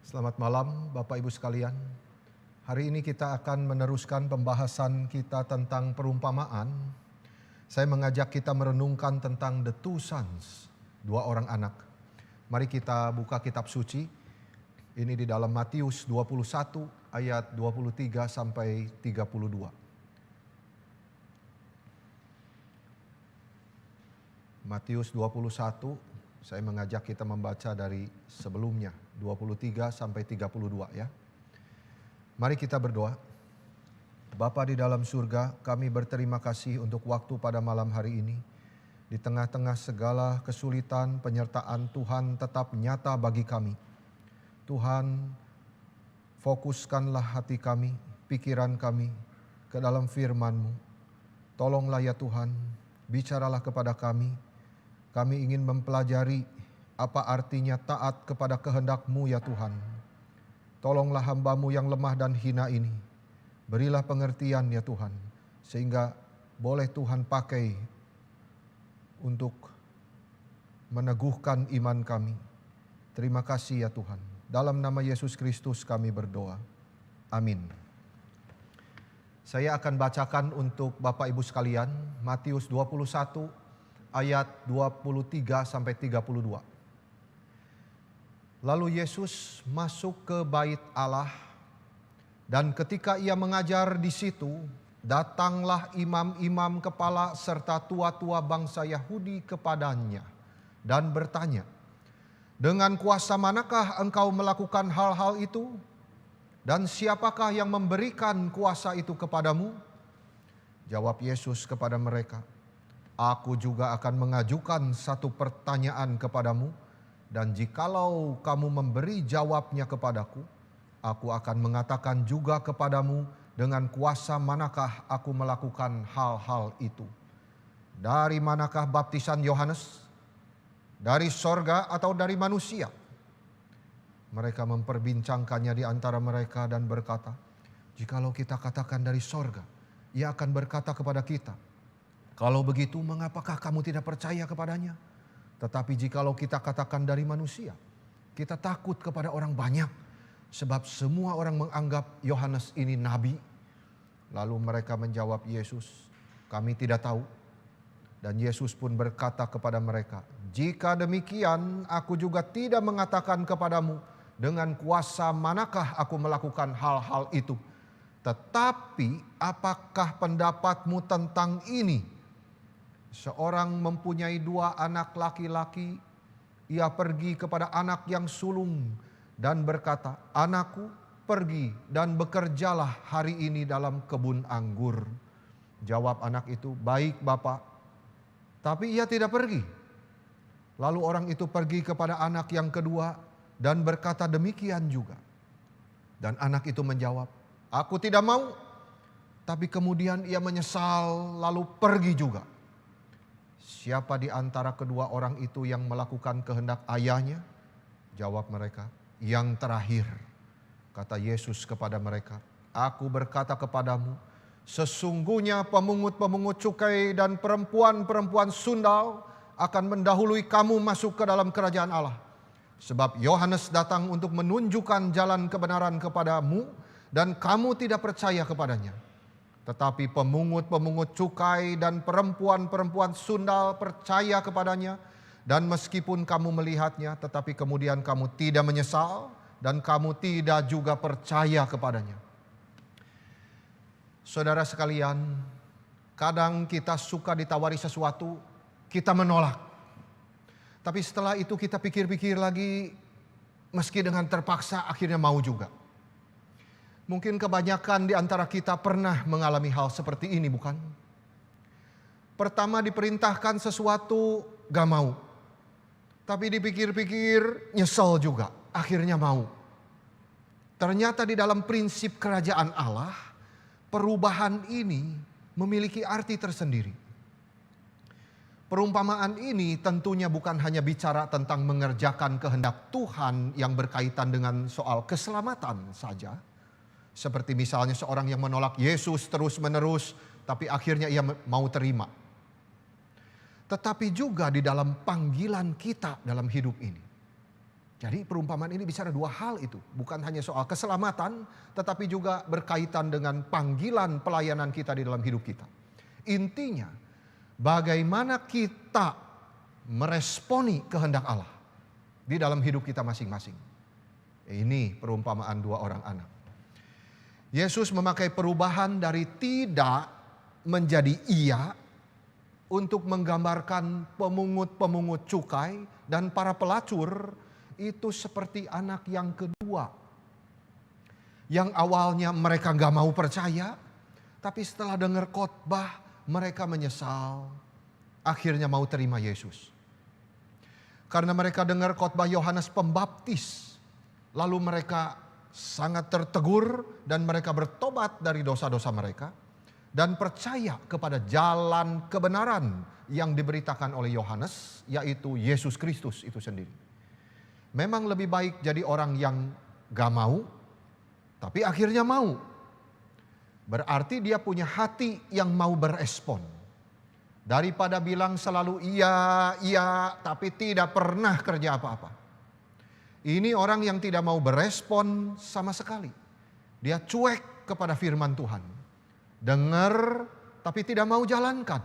Selamat malam Bapak Ibu sekalian. Hari ini kita akan meneruskan pembahasan kita tentang perumpamaan. Saya mengajak kita merenungkan tentang the two sons, dua orang anak. Mari kita buka kitab suci. Ini di dalam Matius 21 ayat 23 sampai 32. Matius 21, saya mengajak kita membaca dari sebelumnya, 23 sampai 32 ya. Mari kita berdoa. Bapa di dalam surga, kami berterima kasih untuk waktu pada malam hari ini. Di tengah-tengah segala kesulitan, penyertaan Tuhan tetap nyata bagi kami. Tuhan, fokuskanlah hati kami, pikiran kami ke dalam firman-Mu. Tolonglah ya Tuhan, bicaralah kepada kami. Kami ingin mempelajari apa artinya taat kepada kehendak-Mu ya Tuhan. Tolonglah hamba-Mu yang lemah dan hina ini. Berilah pengertian ya Tuhan, sehingga boleh Tuhan pakai untuk meneguhkan iman kami. Terima kasih ya Tuhan. Dalam nama Yesus Kristus kami berdoa. Amin. Saya akan bacakan untuk Bapak Ibu sekalian, Matius 21 ayat 23 sampai 32. Lalu Yesus masuk ke bait Allah, dan ketika ia mengajar di situ, datanglah imam-imam kepala serta tua-tua bangsa Yahudi kepadanya dan bertanya, "Dengan kuasa manakah engkau melakukan hal-hal itu? Dan siapakah yang memberikan kuasa itu kepadamu?" Jawab Yesus kepada mereka, "Aku juga akan mengajukan satu pertanyaan kepadamu, dan jikalau kamu memberi jawabnya kepadaku, aku akan mengatakan juga kepadamu dengan kuasa manakah aku melakukan hal-hal itu. Dari manakah baptisan Yohanes? Dari sorga atau dari manusia?" Mereka memperbincangkannya di antara mereka dan berkata, "Jikalau kita katakan dari sorga, ia akan berkata kepada kita, 'Kalau begitu, mengapakah kamu tidak percaya kepadanya?' Tetapi jikalau kita katakan dari manusia, kita takut kepada orang banyak, sebab semua orang menganggap Yohanes ini nabi." Lalu mereka menjawab Yesus, "Kami tidak tahu." Dan Yesus pun berkata kepada mereka, "Jika demikian, aku juga tidak mengatakan kepadamu dengan kuasa manakah aku melakukan hal-hal itu. Tetapi apakah pendapatmu tentang ini? Seorang mempunyai dua anak laki-laki. Ia pergi kepada anak yang sulung dan berkata, 'Anakku, pergi dan bekerjalah hari ini dalam kebun anggur.' Jawab anak itu, 'Baik, Bapak.' Tapi ia tidak pergi. Lalu orang itu pergi kepada anak yang kedua dan berkata demikian juga. Dan anak itu menjawab, 'Aku tidak mau.' Tapi kemudian ia menyesal lalu pergi juga. Siapa di antara kedua orang itu yang melakukan kehendak ayahnya?" Jawab mereka, "Yang terakhir." Kata Yesus kepada mereka, "Aku berkata kepadamu, sesungguhnya pemungut-pemungut cukai dan perempuan-perempuan sundal akan mendahului kamu masuk ke dalam kerajaan Allah. Sebab Yohanes datang untuk menunjukkan jalan kebenaran kepadamu, dan kamu tidak percaya kepadanya. Tetapi pemungut-pemungut cukai dan perempuan-perempuan sundal percaya kepadanya, dan meskipun kamu melihatnya, tetapi kemudian kamu tidak menyesal, dan kamu tidak juga percaya kepadanya." Saudara sekalian, kadang kita suka ditawari sesuatu, kita menolak. Tapi setelah itu kita pikir-pikir lagi, meski dengan terpaksa akhirnya mau juga. Mungkin kebanyakan di antara kita pernah mengalami hal seperti ini, bukan? Pertama diperintahkan sesuatu gak mau. Tapi dipikir-pikir nyesel juga, akhirnya mau. Ternyata di dalam prinsip kerajaan Allah, perubahan ini memiliki arti tersendiri. Perumpamaan ini tentunya bukan hanya bicara tentang mengerjakan kehendak Tuhan yang berkaitan dengan soal keselamatan saja. Seperti misalnya seorang yang menolak Yesus terus-menerus, tapi akhirnya ia mau terima. Tetapi juga di dalam panggilan kita dalam hidup ini. Jadi perumpamaan ini bicara dua hal itu. Bukan hanya soal keselamatan, tetapi juga berkaitan dengan panggilan pelayanan kita di dalam hidup kita. Intinya, bagaimana kita meresponi kehendak Allah di dalam hidup kita masing-masing. Ini perumpamaan dua orang anak. Yesus memakai perubahan dari tidak menjadi iya untuk menggambarkan pemungut-pemungut cukai dan para pelacur itu seperti anak yang kedua. Yang awalnya mereka gak mau percaya, tapi setelah dengar khotbah mereka menyesal. Akhirnya mau terima Yesus. Karena mereka dengar khotbah Yohanes Pembaptis, lalu mereka sangat tertegur dan mereka bertobat dari dosa-dosa mereka dan percaya kepada jalan kebenaran yang diberitakan oleh Yohanes, yaitu Yesus Kristus itu sendiri. Memang lebih baik jadi orang yang gak mau, tapi akhirnya mau. Berarti dia punya hati yang mau berespon. Daripada bilang selalu iya, tapi tidak pernah kerja apa-apa. Ini orang yang tidak mau berespon sama sekali. Dia cuek kepada firman Tuhan. Dengar, tapi tidak mau jalankan.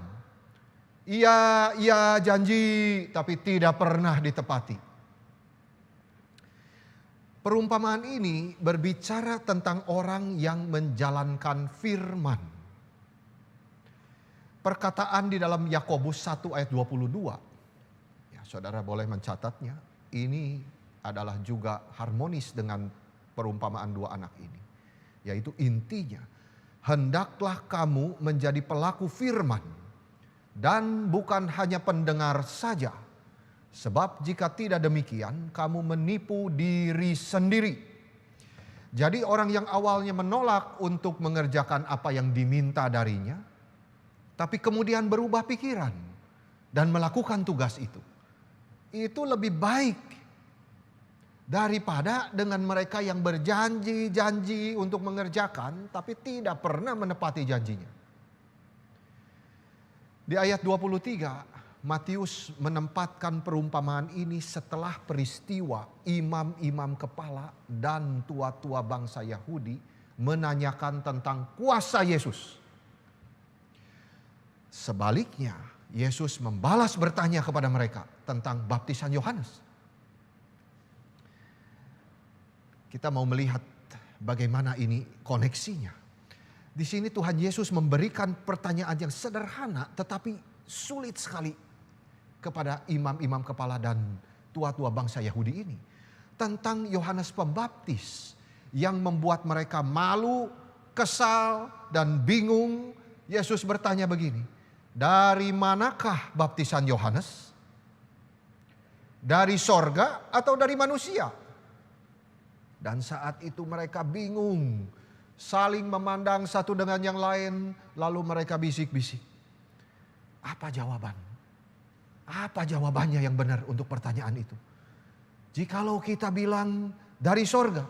Iya janji, tapi tidak pernah ditepati. Perumpamaan ini berbicara tentang orang yang menjalankan firman. Perkataan di dalam Yakobus 1 ayat 22. Ya, saudara boleh mencatatnya. Ini adalah juga harmonis dengan perumpamaan dua anak ini. Yaitu intinya, hendaklah kamu menjadi pelaku firman dan bukan hanya pendengar saja. Sebab jika tidak demikian, kamu menipu diri sendiri. Jadi orang yang awalnya menolak untuk mengerjakan apa yang diminta darinya, tapi kemudian berubah pikiran dan melakukan tugas itu lebih baik daripada dengan mereka yang berjanji-janji untuk mengerjakan, tapi tidak pernah menepati janjinya. Di ayat 23, Matius menempatkan perumpamaan ini setelah peristiwa imam-imam kepala dan tua-tua bangsa Yahudi menanyakan tentang kuasa Yesus. Sebaliknya, Yesus membalas bertanya kepada mereka tentang baptisan Yohanes. Kita mau melihat bagaimana ini koneksinya. Di sini Tuhan Yesus memberikan pertanyaan yang sederhana tetapi sulit sekali kepada imam-imam kepala dan tua-tua bangsa Yahudi ini. Tentang Yohanes Pembaptis yang membuat mereka malu, kesal, dan bingung. Yesus bertanya begini, dari manakah baptisan Yohanes? Dari sorga atau dari manusia? Dan saat itu mereka bingung, saling memandang satu dengan yang lain, lalu mereka bisik-bisik. Apa jawaban? Apa jawabannya yang benar untuk pertanyaan itu? Jikalau kita bilang dari sorga,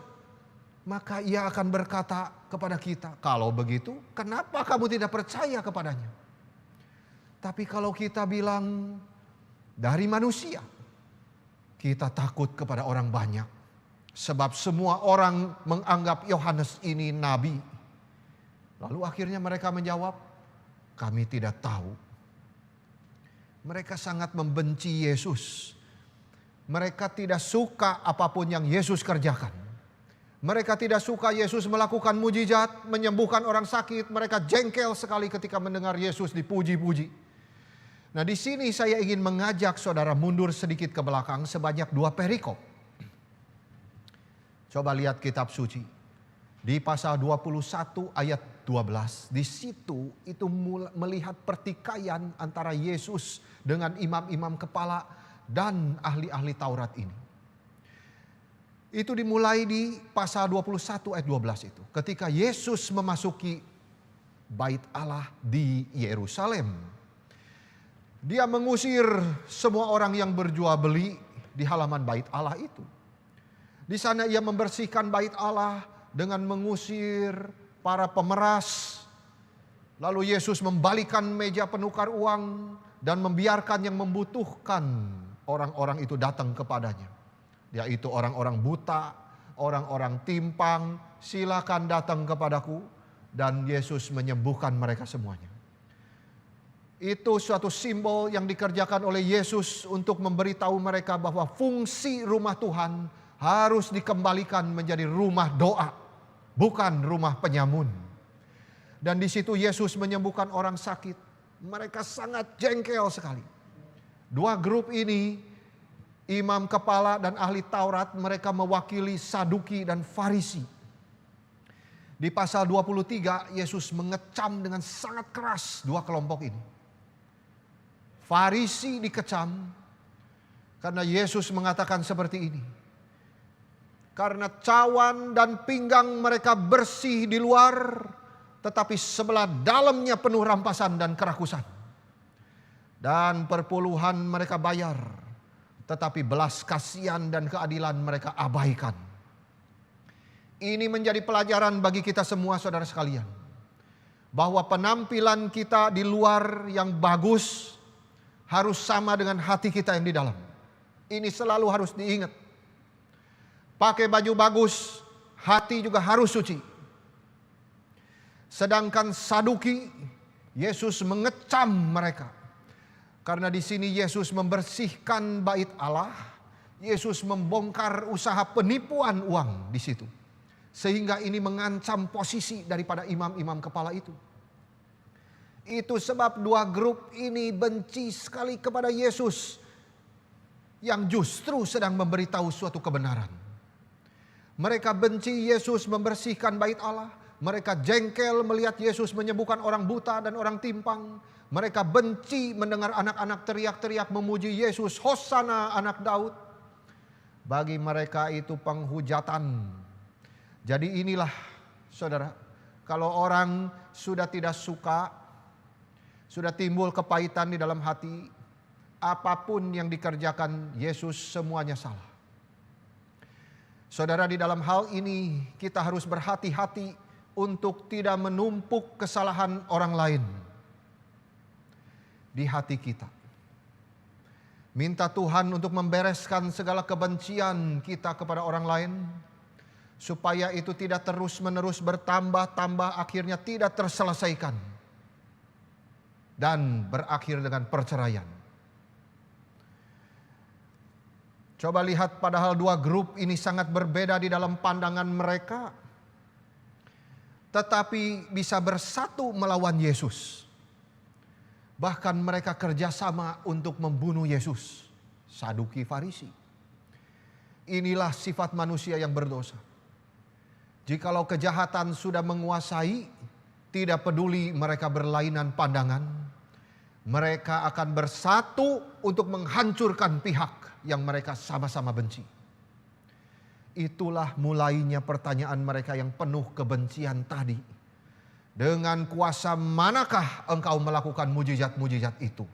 maka ia akan berkata kepada kita, kalau begitu kenapa kamu tidak percaya kepadanya? Tapi kalau kita bilang dari manusia, kita takut kepada orang banyak. Sebab semua orang menganggap Yohanes ini nabi. Lalu akhirnya mereka menjawab, kami tidak tahu. Mereka sangat membenci Yesus. Mereka tidak suka apapun yang Yesus kerjakan. Mereka tidak suka Yesus melakukan mujizat, menyembuhkan orang sakit. Mereka jengkel sekali ketika mendengar Yesus dipuji-puji. Nah, di sini saya ingin mengajak saudara mundur sedikit ke belakang sebanyak 2 perikop. Coba lihat kitab suci. Di pasal 21 ayat 12. Di situ itu melihat pertikaian antara Yesus dengan imam-imam kepala dan ahli-ahli Taurat ini. Itu dimulai di pasal 21 ayat 12 itu. Ketika Yesus memasuki bait Allah di Yerusalem. Dia mengusir semua orang yang berjual beli di halaman bait Allah itu. Di sana ia membersihkan bait Allah dengan mengusir para pemeras. Lalu Yesus membalikan meja penukar uang dan membiarkan yang membutuhkan orang-orang itu datang kepadanya. yaitu orang-orang buta, orang-orang timpang, silakan datang kepadaku, dan Yesus menyembuhkan mereka semuanya. Itu suatu simbol yang dikerjakan oleh Yesus untuk memberitahu mereka bahwa fungsi rumah Tuhan harus dikembalikan menjadi rumah doa, bukan rumah penyamun. Dan di situ Yesus menyembuhkan orang sakit. Mereka sangat jengkel sekali. Dua grup ini, imam kepala dan ahli Taurat, mereka mewakili Saduki dan Farisi. Di pasal 23, Yesus mengecam dengan sangat keras dua kelompok ini. Farisi dikecam karena Yesus mengatakan seperti ini. Karena cawan dan pinggang mereka bersih di luar, tetapi sebelah dalamnya penuh rampasan dan kerakusan. Dan perpuluhan mereka bayar, tetapi belas kasihan dan keadilan mereka abaikan. Ini menjadi pelajaran bagi kita semua, saudara sekalian, bahwa penampilan kita di luar yang bagus harus sama dengan hati kita yang di dalam. Ini selalu harus diingat. Pakai baju bagus, hati juga harus suci. Sedangkan Saduki, Yesus mengecam mereka. Karena di sini Yesus membersihkan bait Allah, Yesus membongkar usaha penipuan uang di situ. Sehingga ini mengancam posisi daripada imam-imam kepala itu. Itu sebab dua grup ini benci sekali kepada Yesus yang justru sedang memberitahu suatu kebenaran. Mereka benci Yesus membersihkan bait Allah. Mereka jengkel melihat Yesus menyembuhkan orang buta dan orang timpang. Mereka benci mendengar anak-anak teriak-teriak memuji Yesus, Hosana anak Daud. Bagi mereka itu penghujatan. Jadi inilah saudara, kalau orang sudah tidak suka, sudah timbul kepahitan di dalam hati, apapun yang dikerjakan Yesus semuanya salah. Saudara, di dalam hal ini kita harus berhati-hati untuk tidak menumpuk kesalahan orang lain di hati kita. Minta Tuhan untuk membereskan segala kebencian kita kepada orang lain, supaya itu tidak terus-menerus bertambah-tambah, akhirnya tidak terselesaikan dan berakhir dengan perceraian. Coba lihat, padahal dua grup ini sangat berbeda di dalam pandangan mereka, tetapi bisa bersatu melawan Yesus. Bahkan mereka kerjasama untuk membunuh Yesus. Saduki, Farisi. Inilah sifat manusia yang berdosa. Jikalau kejahatan sudah menguasai, tidak peduli mereka berlainan pandangan, mereka akan bersatu untuk menghancurkan pihak yang mereka sama-sama benci. Itulah mulainya pertanyaan mereka yang penuh kebencian tadi. Dengan kuasa manakah engkau melakukan mujizat-mujizat itu?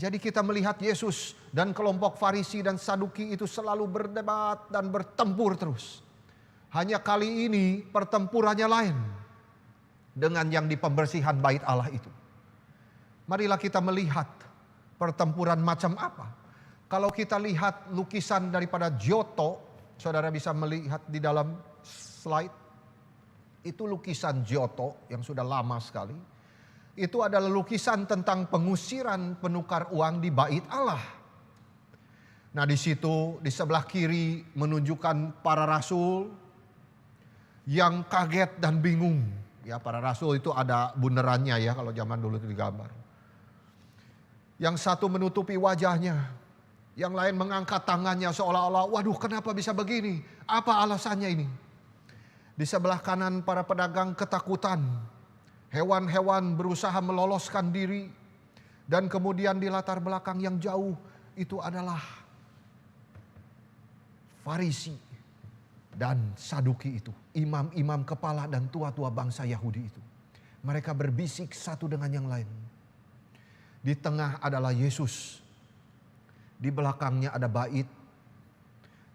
Jadi kita melihat Yesus dan kelompok Farisi dan Saduki itu selalu berdebat dan bertempur terus. Hanya kali ini pertempurannya lain dengan yang di pembersihan bait Allah itu. Marilah kita melihat pertempuran macam apa. Kalau kita lihat lukisan daripada Giotto, saudara bisa melihat di dalam slide. Itu lukisan Giotto yang sudah lama sekali. Itu adalah lukisan tentang pengusiran penukar uang di bait Allah. Nah, di situ di sebelah kiri menunjukkan para rasul yang kaget dan bingung. Ya, para rasul itu ada bunderannya ya kalau zaman dulu itu digambar. Yang satu menutupi wajahnya, yang lain mengangkat tangannya seolah-olah, waduh kenapa bisa begini? Apa alasannya ini? Di sebelah kanan para pedagang ketakutan. Hewan-hewan berusaha meloloskan diri. Dan kemudian di latar belakang yang jauh itu adalah Farisi dan Saduki itu. Imam-imam kepala dan tua-tua bangsa Yahudi itu. Mereka berbisik satu dengan yang lain. Di tengah adalah Yesus. Di belakangnya ada bait.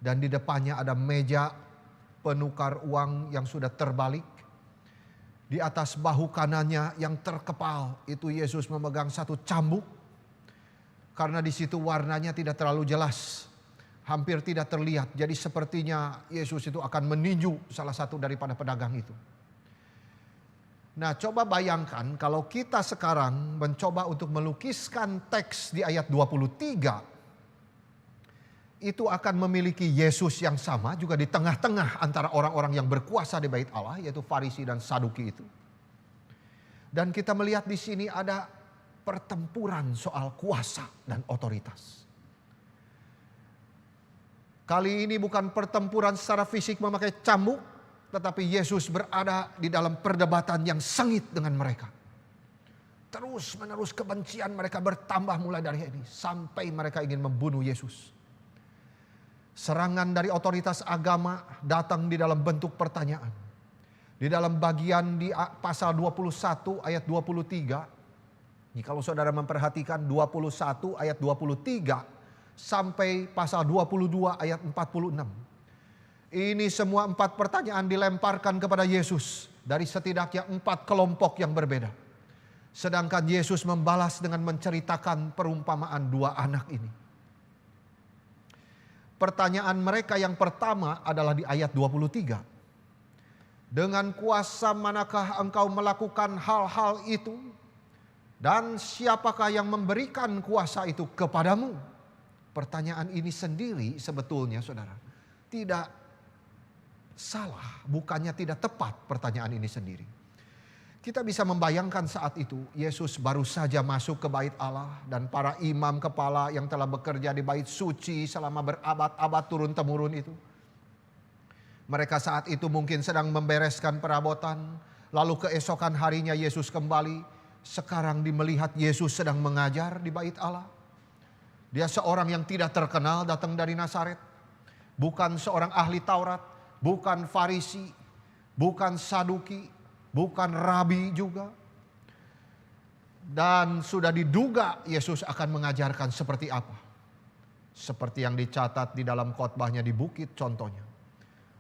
Dan di depannya ada meja penukar uang yang sudah terbalik. Di atas bahu kanannya yang terkepal itu Yesus memegang satu cambuk. Karena di situ warnanya tidak terlalu jelas. hampir tidak terlihat. Jadi sepertinya Yesus itu akan meninju salah satu daripada pedagang itu. Nah, coba bayangkan kalau kita sekarang mencoba untuk melukiskan teks di ayat 23, itu akan memiliki Yesus yang sama juga di tengah-tengah antara orang-orang yang berkuasa di bait Allah, yaitu Farisi dan Saduki itu. Dan kita melihat di sini ada pertempuran soal kuasa dan otoritas. Kali ini bukan pertempuran secara fisik memakai cambuk, tetapi Yesus berada di dalam perdebatan yang sengit dengan mereka. Terus menerus kebencian mereka bertambah mulai dari ini sampai mereka ingin membunuh Yesus. Serangan dari otoritas agama datang di dalam bentuk pertanyaan. Di dalam bagian di pasal 21 ayat 23. Ini kalau saudara memperhatikan 21 ayat 23 sampai pasal 22 ayat 46. Ini semua 4 pertanyaan dilemparkan kepada Yesus dari setidaknya 4 kelompok yang berbeda. Sedangkan Yesus membalas dengan menceritakan perumpamaan 2 anak ini. Pertanyaan mereka yang pertama adalah di ayat 23. Dengan kuasa manakah engkau melakukan hal-hal itu? Dan siapakah yang memberikan kuasa itu kepadamu? Pertanyaan ini sendiri sebetulnya saudara tidak salah, bukannya tidak tepat pertanyaan ini sendiri. Kita bisa membayangkan saat itu Yesus baru saja masuk ke bait Allah dan para imam kepala yang telah bekerja di bait suci selama berabad-abad turun-temurun itu. Mereka saat itu mungkin sedang membereskan perabotan, lalu keesokan harinya Yesus kembali. Sekarang melihat Yesus sedang mengajar di bait Allah. Dia seorang yang tidak terkenal datang dari Nazaret. Bukan seorang ahli Taurat, bukan Farisi, bukan Saduki, bukan rabi juga. Dan sudah diduga Yesus akan mengajarkan seperti apa. Seperti yang dicatat di dalam khotbahnya di bukit contohnya.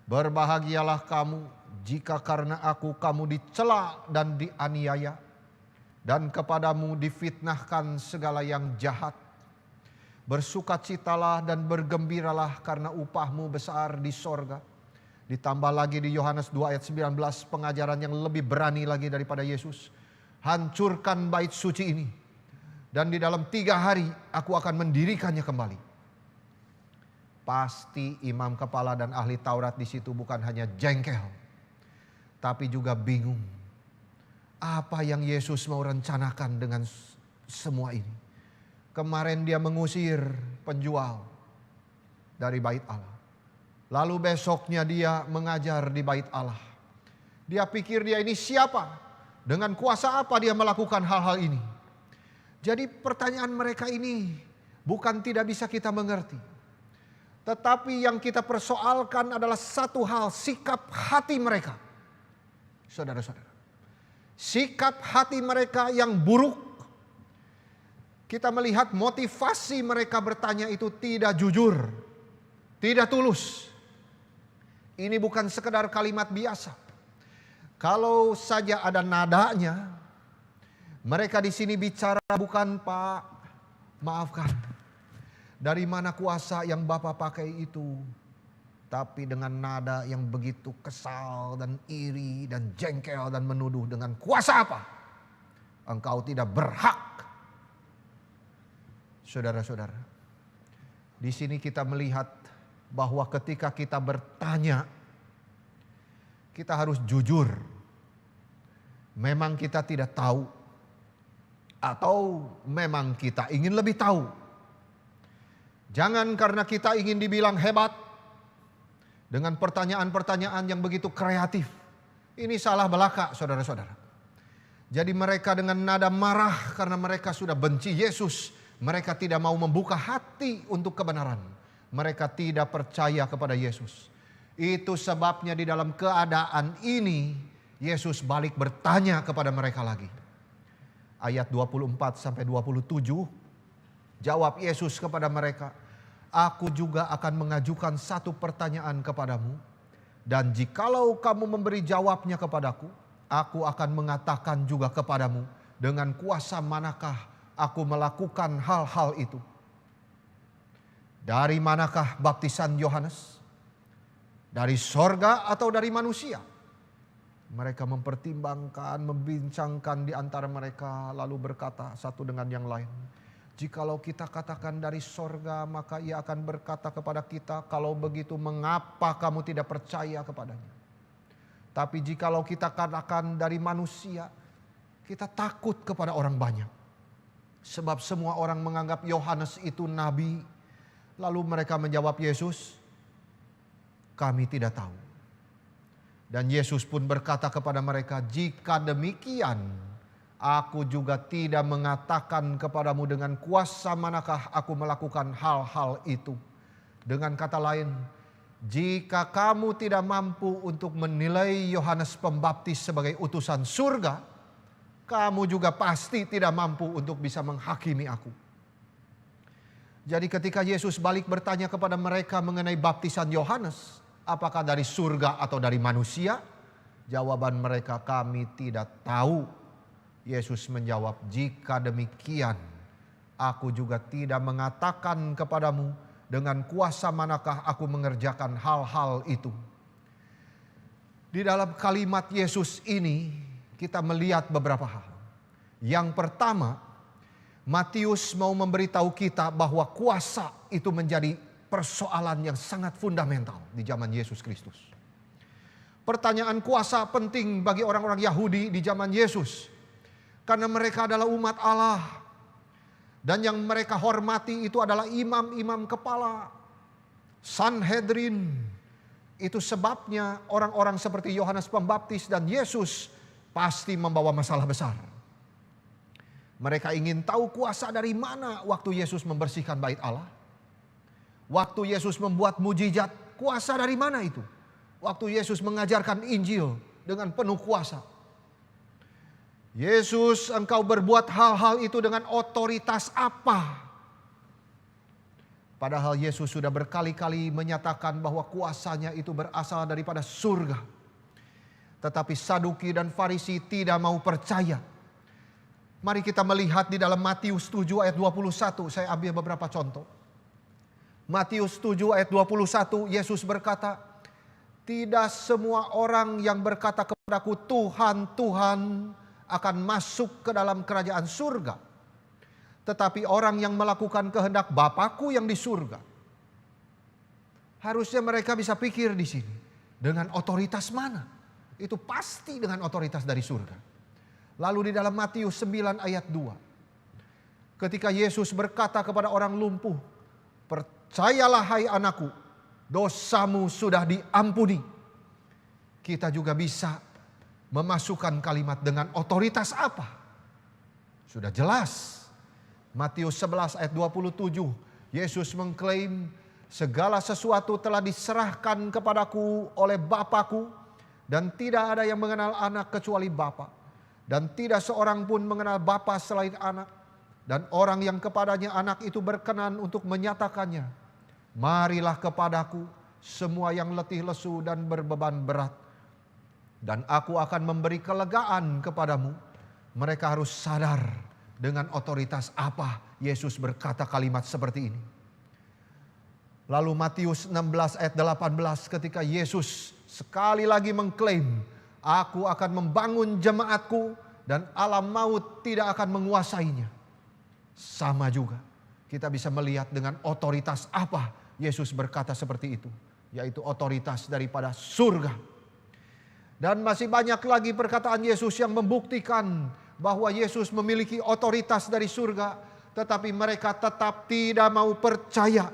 Berbahagialah kamu jika karena aku kamu dicela dan dianiaya. Dan kepadamu difitnahkan segala yang jahat. Bersukacitalah dan bergembiralah karena upahmu besar di sorga. Ditambah lagi di Yohanes 2 ayat 19 pengajaran yang lebih berani lagi daripada Yesus. Hancurkan bait suci ini. Dan di dalam 3 hari aku akan mendirikannya kembali. Pasti imam kepala dan ahli Taurat di situ bukan hanya jengkel. Tapi juga bingung. Apa yang Yesus mau rencanakan dengan semua ini. Kemarin dia mengusir penjual dari bait Allah. Lalu besoknya dia mengajar di bait Allah. Dia pikir dia ini siapa? Dengan kuasa apa dia melakukan hal-hal ini? Jadi pertanyaan mereka ini bukan tidak bisa kita mengerti. Tetapi yang kita persoalkan adalah satu hal, sikap hati mereka. Saudara-saudara. Sikap hati mereka yang buruk. Kita melihat motivasi mereka bertanya itu tidak jujur. Tidak tulus. Ini bukan sekedar kalimat biasa. Kalau saja ada nadanya, mereka di sini bicara bukan Pak, maafkan. Dari mana kuasa yang Bapak pakai itu? Tapi dengan nada yang begitu kesal dan iri dan jengkel dan menuduh dengan kuasa apa? Engkau tidak berhak. Saudara-saudara, di sini kita melihat bahwa ketika kita bertanya, kita harus jujur. Memang kita tidak tahu, atau memang kita ingin lebih tahu. Jangan karena kita ingin dibilang hebat dengan pertanyaan-pertanyaan yang begitu kreatif. Ini salah belaka, saudara-saudara. Jadi mereka dengan nada marah karena mereka sudah benci Yesus. Mereka tidak mau membuka hati untuk kebenaran. Mereka tidak percaya kepada Yesus. Itu sebabnya di dalam keadaan ini Yesus balik bertanya kepada mereka lagi. Ayat 24 sampai 27. Jawab Yesus kepada mereka, aku juga akan mengajukan satu pertanyaan kepadamu. Dan jikalau kamu memberi jawabnya kepadaku, aku akan mengatakan juga kepadamu dengan kuasa manakah aku melakukan hal-hal itu. Dari manakah baptisan Yohanes? Dari sorga atau dari manusia? Mereka mempertimbangkan, membincangkan di antara mereka, lalu berkata satu dengan yang lain, jikalau kita katakan dari sorga, maka ia akan berkata kepada kita, kalau begitu mengapa kamu tidak percaya kepadanya? Tapi jikalau kita katakan dari manusia, kita takut kepada orang banyak. Sebab semua orang menganggap Yohanes itu nabi. Lalu mereka menjawab Yesus, kami tidak tahu. Dan Yesus pun berkata kepada mereka, jika demikian, aku juga tidak mengatakan kepadamu dengan kuasa manakah aku melakukan hal-hal itu. Dengan kata lain, jika kamu tidak mampu untuk menilai Yohanes Pembaptis sebagai utusan surga, kamu juga pasti tidak mampu untuk bisa menghakimi aku. Jadi ketika Yesus balik bertanya kepada mereka mengenai baptisan Yohanes, apakah dari surga atau dari manusia? Jawaban mereka, kami tidak tahu. Yesus menjawab, jika demikian, aku juga tidak mengatakan kepadamu dengan kuasa manakah aku mengerjakan hal-hal itu. Di dalam kalimat Yesus ini kita melihat beberapa hal. Yang pertama, Matius mau memberitahu kita bahwa kuasa itu menjadi persoalan yang sangat fundamental di zaman Yesus Kristus. Pertanyaan kuasa penting bagi orang-orang Yahudi di zaman Yesus. Karena mereka adalah umat Allah. Dan yang mereka hormati itu adalah imam-imam kepala. Sanhedrin. Itu sebabnya orang-orang seperti Yohanes Pembaptis dan Yesus pasti membawa masalah besar. Mereka ingin tahu kuasa dari mana waktu Yesus membersihkan bait Allah. Waktu Yesus membuat mujizat, kuasa dari mana itu? Waktu Yesus mengajarkan Injil dengan penuh kuasa. Yesus, engkau berbuat hal-hal itu dengan otoritas apa? Padahal Yesus sudah berkali-kali menyatakan bahwa kuasanya itu berasal daripada surga. Tetapi Saduki dan Farisi tidak mau percaya. Mari kita melihat di dalam Matius 7 ayat 21. Saya ambil beberapa contoh. Matius 7 ayat 21, Yesus berkata, tidak semua orang yang berkata kepadaku Tuhan, Tuhan akan masuk ke dalam kerajaan surga. Tetapi orang yang melakukan kehendak Bapakku yang di surga. Harusnya mereka bisa pikir di sini. Dengan otoritas mana? Itu pasti dengan otoritas dari surga. Lalu di dalam Matius 9 ayat 2. Ketika Yesus berkata kepada orang lumpuh, percayalah hai anakku, dosamu sudah diampuni. Kita juga bisa memasukkan kalimat dengan otoritas apa? Sudah jelas. Matius 11 ayat 27. Yesus mengklaim segala sesuatu telah diserahkan kepadaku oleh Bapakku. Dan tidak ada yang mengenal anak kecuali Bapa. Dan tidak seorang pun mengenal Bapa selain anak. Dan orang yang kepadanya anak itu berkenan untuk menyatakannya. Marilah kepadaku semua yang letih lesu dan berbeban berat. Dan aku akan memberi kelegaan kepadamu. Mereka harus sadar dengan otoritas apa Yesus berkata kalimat seperti ini. Lalu Matius 16 ayat 18 ketika Yesus sekali lagi mengklaim, aku akan membangun jemaatku dan alam maut tidak akan menguasainya. Sama juga kita bisa melihat dengan otoritas apa Yesus berkata seperti itu. Yaitu otoritas daripada surga. Dan masih banyak lagi perkataan Yesus yang membuktikan bahwa Yesus memiliki otoritas dari surga. Tetapi mereka tetap tidak mau percaya.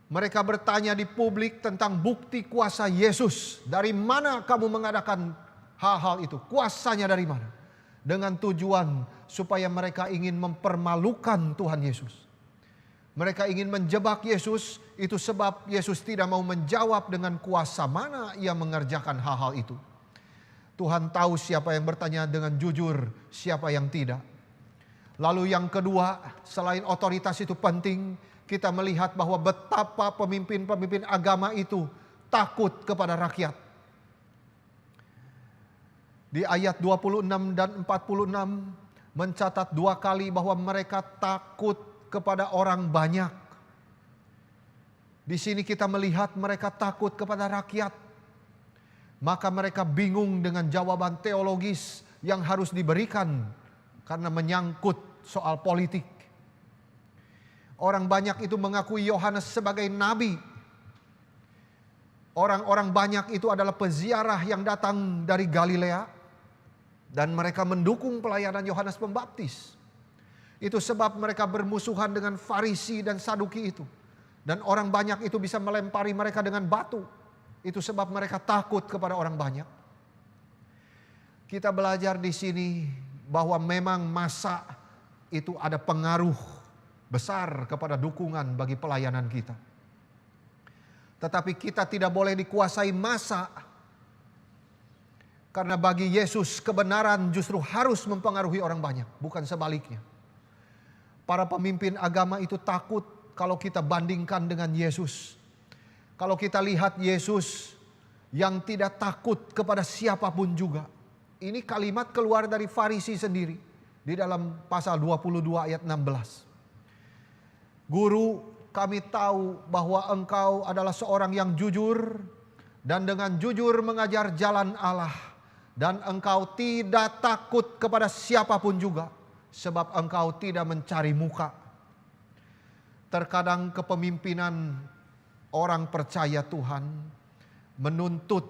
Mereka bertanya di publik tentang bukti kuasa Yesus. Dari mana kamu mengadakan hal-hal itu? Kuasanya dari mana? Dengan tujuan supaya mereka ingin mempermalukan Tuhan Yesus. Mereka ingin menjebak Yesus. Itu sebab Yesus tidak mau menjawab dengan kuasa mana ia mengerjakan hal-hal itu. Tuhan tahu siapa yang bertanya dengan jujur, siapa yang tidak. Lalu yang kedua, selain otoritas itu penting, kita melihat bahwa betapa pemimpin-pemimpin agama itu takut kepada rakyat. Di ayat 26 dan 46 mencatat dua kali bahwa mereka takut kepada orang banyak. Di sini kita melihat mereka takut kepada rakyat. Maka mereka bingung dengan jawaban teologis yang harus diberikan karena menyangkut soal politik. Orang banyak itu mengakui Yohanes sebagai nabi. Orang-orang banyak itu adalah peziarah yang datang dari Galilea. Dan mereka mendukung pelayanan Yohanes Pembaptis. Itu sebab mereka bermusuhan dengan Farisi dan Saduki itu. Dan orang banyak itu bisa melempari mereka dengan batu. Itu sebab mereka takut kepada orang banyak. Kita belajar di sini bahwa memang masa itu ada pengaruh besar kepada dukungan bagi pelayanan kita. Tetapi kita tidak boleh dikuasai masa. Karena bagi Yesus kebenaran justru harus mempengaruhi orang banyak, bukan sebaliknya. Para pemimpin agama itu takut kalau kita bandingkan dengan Yesus. Kalau kita lihat Yesus yang tidak takut kepada siapapun juga. Ini kalimat keluar dari Farisi sendiri di dalam pasal 22 ayat 16. Guru, kami tahu bahwa engkau adalah seorang yang jujur dan dengan jujur mengajar jalan Allah. Dan engkau tidak takut kepada siapapun juga sebab engkau tidak mencari muka. Terkadang kepemimpinan orang percaya Tuhan menuntut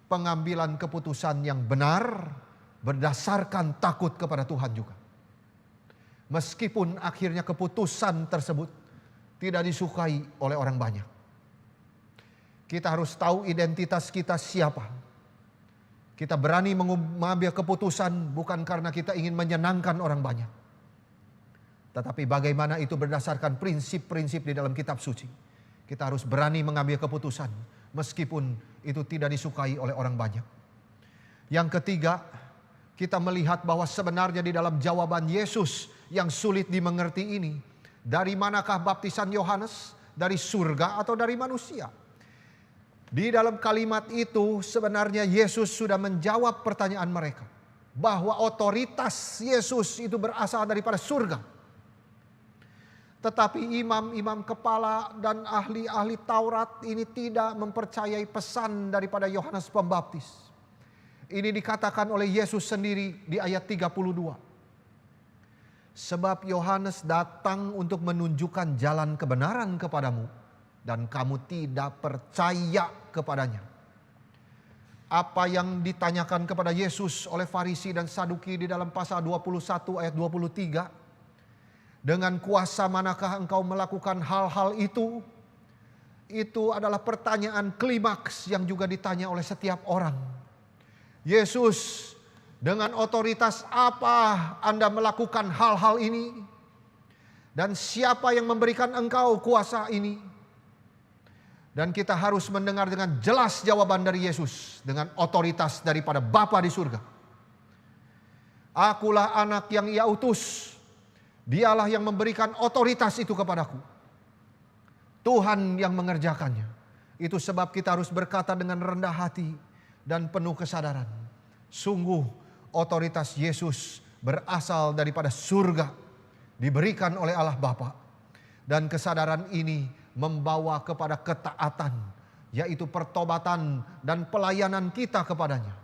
pengambilan keputusan yang benar berdasarkan takut kepada Tuhan juga. Meskipun akhirnya keputusan tersebut tidak disukai oleh orang banyak. Kita harus tahu identitas kita siapa. Kita berani mengambil keputusan bukan karena kita ingin menyenangkan orang banyak. Tetapi bagaimana itu berdasarkan prinsip-prinsip di dalam kitab suci. Kita harus berani mengambil keputusan meskipun itu tidak disukai oleh orang banyak. Yang ketiga, kita melihat bahwa sebenarnya di dalam jawaban Yesus yang sulit dimengerti ini, dari manakah baptisan Yohanes? Dari surga atau dari manusia? Di dalam kalimat itu sebenarnya Yesus sudah menjawab pertanyaan mereka. Bahwa otoritas Yesus itu berasal daripada surga. Tetapi imam-imam kepala dan ahli-ahli Taurat ini tidak mempercayai pesan daripada Yohanes Pembaptis. Ini dikatakan oleh Yesus sendiri di ayat 32. Sebab Yohanes datang untuk menunjukkan jalan kebenaran kepadamu dan kamu tidak percaya kepadanya. Apa yang ditanyakan kepada Yesus oleh Farisi dan Saduki di dalam pasal 21 ayat 23. Dengan kuasa manakah engkau melakukan hal-hal itu? Itu adalah pertanyaan klimaks yang juga ditanya oleh setiap orang. Yesus, dengan otoritas apa Anda melakukan hal-hal ini? Dan siapa yang memberikan engkau kuasa ini? Dan kita harus mendengar dengan jelas jawaban dari Yesus dengan otoritas daripada Bapa di surga. Akulah anak yang Ia utus. Dialah yang memberikan otoritas itu kepadaku. Tuhan yang mengerjakannya. Itu sebab kita harus berkata dengan rendah hati dan penuh kesadaran. Sungguh otoritas Yesus berasal daripada surga. Diberikan oleh Allah Bapa. Dan kesadaran ini membawa kepada ketaatan. Yaitu pertobatan dan pelayanan kita kepadanya.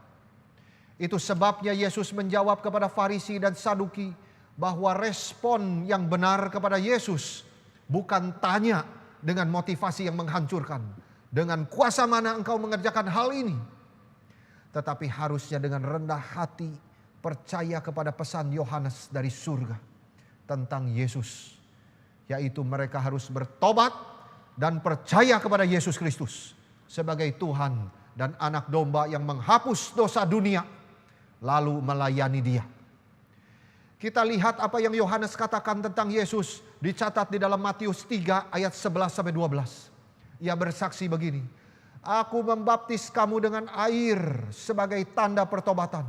Itu sebabnya Yesus menjawab kepada Farisi dan Saduki. Bahwa respon yang benar kepada Yesus bukan tanya dengan motivasi yang menghancurkan. Dengan kuasa mana engkau mengerjakan hal ini. Tetapi harusnya dengan rendah hati percaya kepada pesan Yohanes dari surga. Tentang Yesus. Yaitu mereka harus bertobat dan percaya kepada Yesus Kristus. Sebagai Tuhan dan anak domba yang menghapus dosa dunia. Lalu melayani Dia. Kita lihat apa yang Yohanes katakan tentang Yesus dicatat di dalam Matius 3 ayat 11 sampai 12. Ia bersaksi begini, aku membaptis kamu dengan air sebagai tanda pertobatan.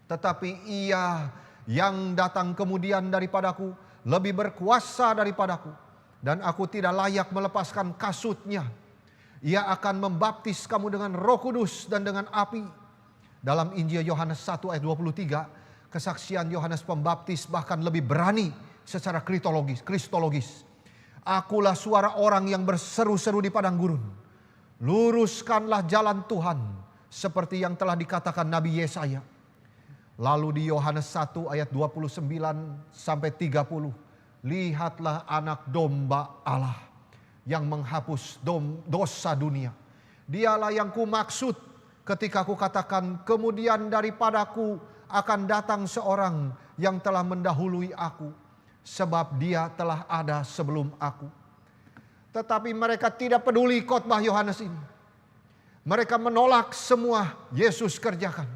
Tetapi Ia yang datang kemudian daripadaku lebih berkuasa daripadaku. Dan aku tidak layak melepaskan kasutnya. Ia akan membaptis kamu dengan Roh Kudus dan dengan api. Dalam Injil Yohanes 1 ayat 23. Kesaksian Yohanes Pembaptis bahkan lebih berani secara kristologis. Akulah suara orang yang berseru-seru di padang gurun. Luruskanlah jalan Tuhan seperti yang telah dikatakan Nabi Yesaya. Lalu di Yohanes 1 ayat 29 sampai 30. Lihatlah anak domba Allah yang menghapus dosa dunia. Dialah yang kumaksud ketika aku katakan kemudian daripadaku akan datang seorang yang telah mendahului aku. Sebab dia telah ada sebelum aku. Tetapi mereka tidak peduli khotbah Yohanes ini. Mereka menolak semua Yesus kerjakan.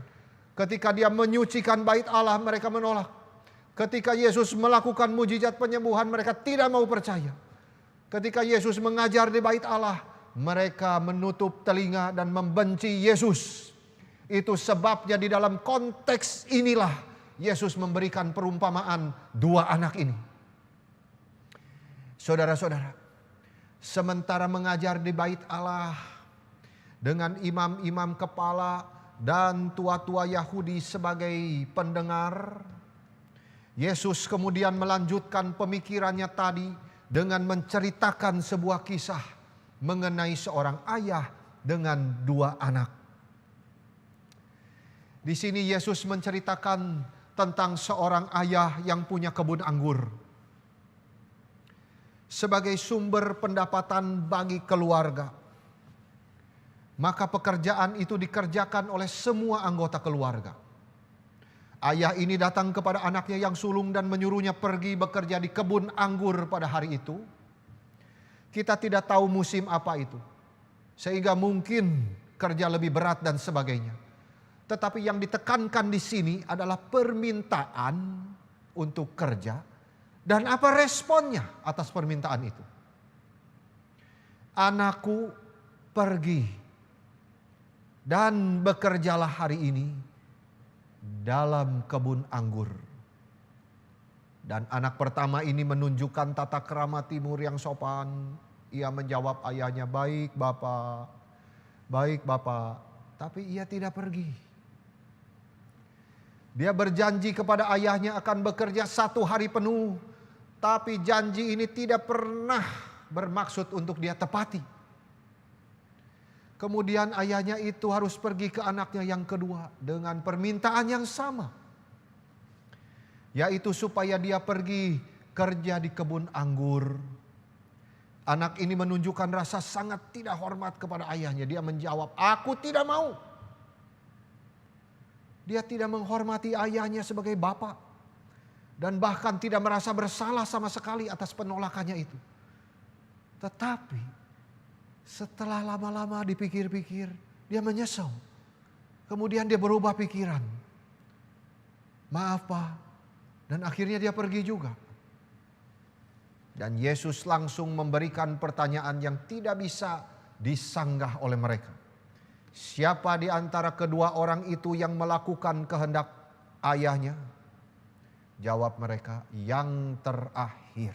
Ketika dia menyucikan bait Allah, mereka menolak. Ketika Yesus melakukan mujizat penyembuhan, mereka tidak mau percaya. Ketika Yesus mengajar di bait Allah, mereka menutup telinga dan membenci Yesus. Itu sebabnya di dalam konteks inilah Yesus memberikan perumpamaan dua anak ini. Saudara-saudara, sementara mengajar di bait Allah dengan imam-imam kepala dan tua-tua Yahudi sebagai pendengar, Yesus kemudian melanjutkan pemikirannya tadi dengan menceritakan sebuah kisah mengenai seorang ayah dengan dua anak. Di sini Yesus menceritakan tentang seorang ayah yang punya kebun anggur sebagai sumber pendapatan bagi keluarga. Maka pekerjaan itu dikerjakan oleh semua anggota keluarga. Ayah ini datang kepada anaknya yang sulung dan menyuruhnya pergi bekerja di kebun anggur pada hari itu. Kita tidak tahu musim apa itu, sehingga mungkin kerja lebih berat dan sebagainya. Tetapi yang ditekankan di sini adalah permintaan untuk kerja dan apa responnya atas permintaan itu. Anakku, pergi dan bekerjalah hari ini dalam kebun anggur. Dan anak pertama ini menunjukkan tata krama timur yang sopan. Ia menjawab ayahnya, baik Bapak, baik Bapak. Tapi ia tidak pergi. Dia berjanji kepada ayahnya akan bekerja 1 hari penuh. Tapi janji ini tidak pernah bermaksud untuk dia tepati. Kemudian ayahnya itu harus pergi ke anaknya yang kedua dengan permintaan yang sama. Yaitu supaya dia pergi kerja di kebun anggur. Anak ini menunjukkan rasa sangat tidak hormat kepada ayahnya. Dia menjawab, aku tidak mau. Dia tidak menghormati ayahnya sebagai bapak. Dan bahkan tidak merasa bersalah sama sekali atas penolakannya itu. Tetapi setelah lama-lama dipikir-pikir, dia menyesal. Kemudian dia berubah pikiran. Maaf Pak. Dan akhirnya dia pergi juga. Dan Yesus langsung memberikan pertanyaan yang tidak bisa disanggah oleh mereka. Siapa di antara kedua orang itu yang melakukan kehendak ayahnya? Jawab mereka, yang terakhir.